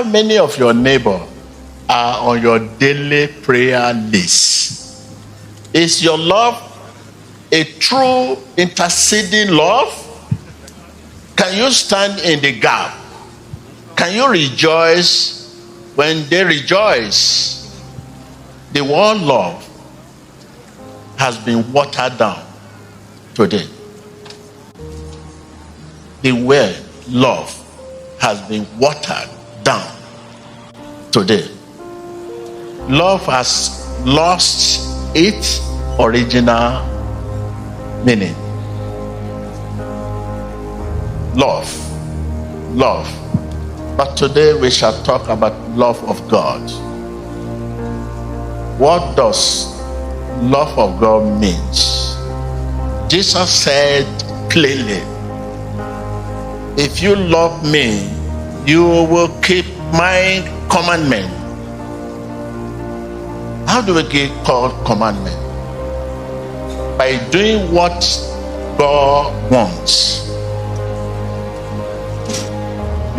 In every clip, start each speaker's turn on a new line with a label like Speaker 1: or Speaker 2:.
Speaker 1: How many of your neighbors are on your daily prayer list? Is your love a true interceding love? Can you stand in the gap? Can you rejoice when they rejoice? The word love has been watered down today. The word love has been watered down today. Love has lost its original meaning. Love. But today we shall talk about love of God. What does love of God mean? Jesus said plainly, if you love me, you will keep my commandment. How do we get called commandment? By doing what God wants.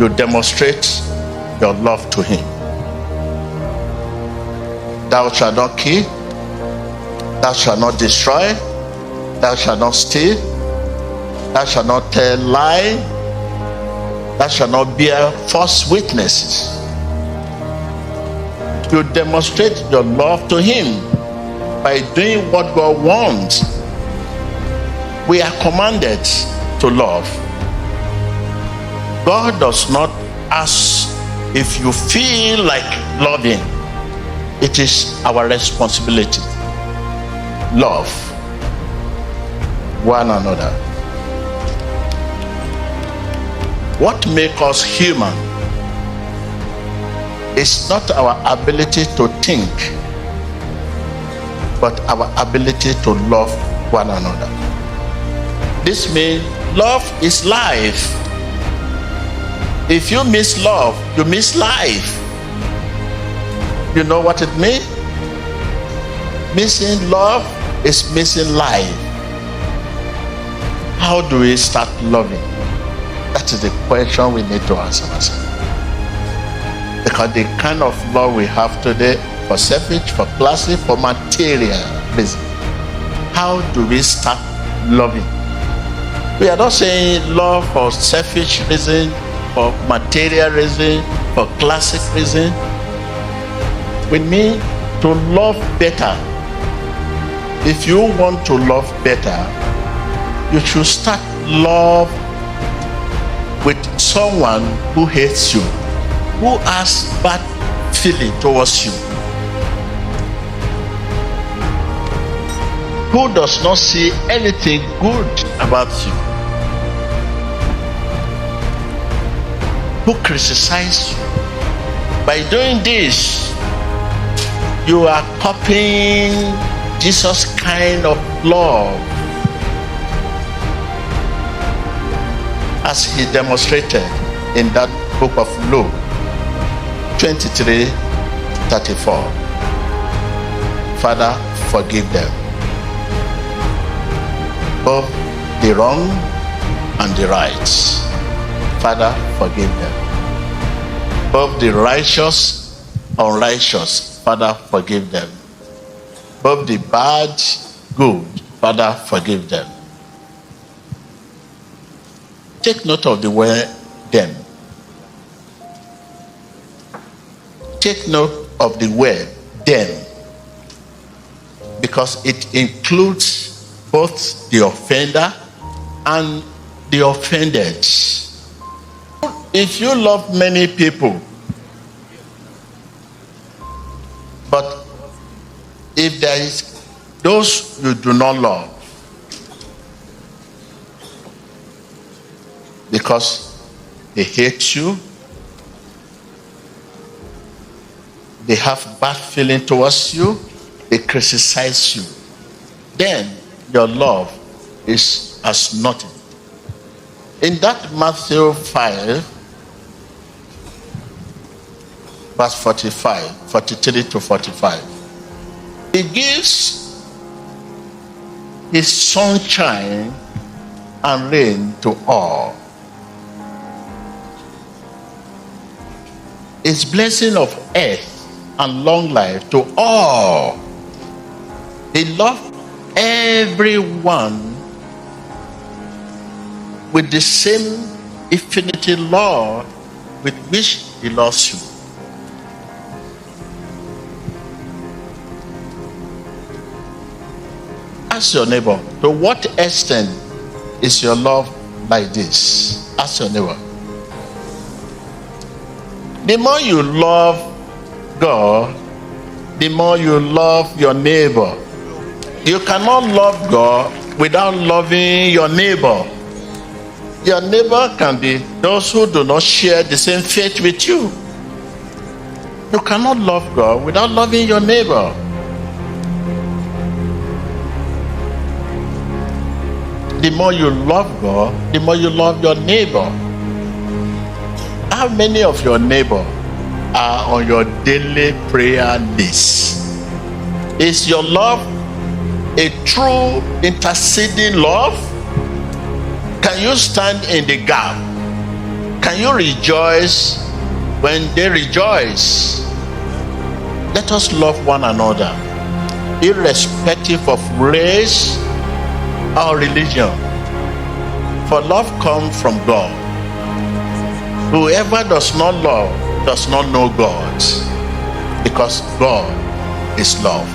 Speaker 1: You demonstrate your love to him. Thou shalt not kill, thou shalt not destroy, thou shalt not steal, thou shalt not tell lie, thou shalt not bear false witnesses. You demonstrate your love to him by doing what God wants. We are commanded to love. God does not ask if you feel like loving. It is our responsibility. Love one another. What makes us human is not our ability to think, but our ability to love one another. This means love is life. If you miss love, you miss life. You know what it means? Missing love is missing life. How do we start loving? That is the question we need to answer ourselves. Because the kind of love we have today, for selfish, for classic, for material reason, how do we start loving? We are not saying love for selfish reason, for material reason, for classic reason. We need to love better. If you want to love better, you should start love with someone who hates you, who has bad feeling towards you, who does not see anything good about you, who criticizes you. By doing this, you are copying Jesus' kind of love as he demonstrated in that book of Luke 23:34. Father, forgive them, both the wrong and the right. Father, forgive them, both the righteous and unrighteous. Father, forgive them, both the bad, good. Father, forgive them. Take note of the word them. Take note of the word them, because it includes both the offender and the offended. If you love many people, but if there is those you do not love, because they hate you, they have bad feeling towards you, they criticize you, then your love is as nothing. In that Matthew 5, verse 43 to 45, he gives his sunshine and rain to all. He His blessing of earth and long life to all. He loved everyone with the same infinity love with which he loves you. Ask your neighbor, to what extent is your love like this? Ask your neighbor. The more you love God, the more you love your neighbor. You cannot love God without loving your neighbor. Your neighbor can be those who do not share the same faith with you. You cannot love God without loving your neighbor. The more you love God, the more you love your neighbor. How many of your neighbors are on your daily prayer list? Is your love a true interceding love? Can you stand in the gap? Can you rejoice when they rejoice? Let us love one another, irrespective of race or religion. For love comes from God. Whoever does not love does not know God, because God is love.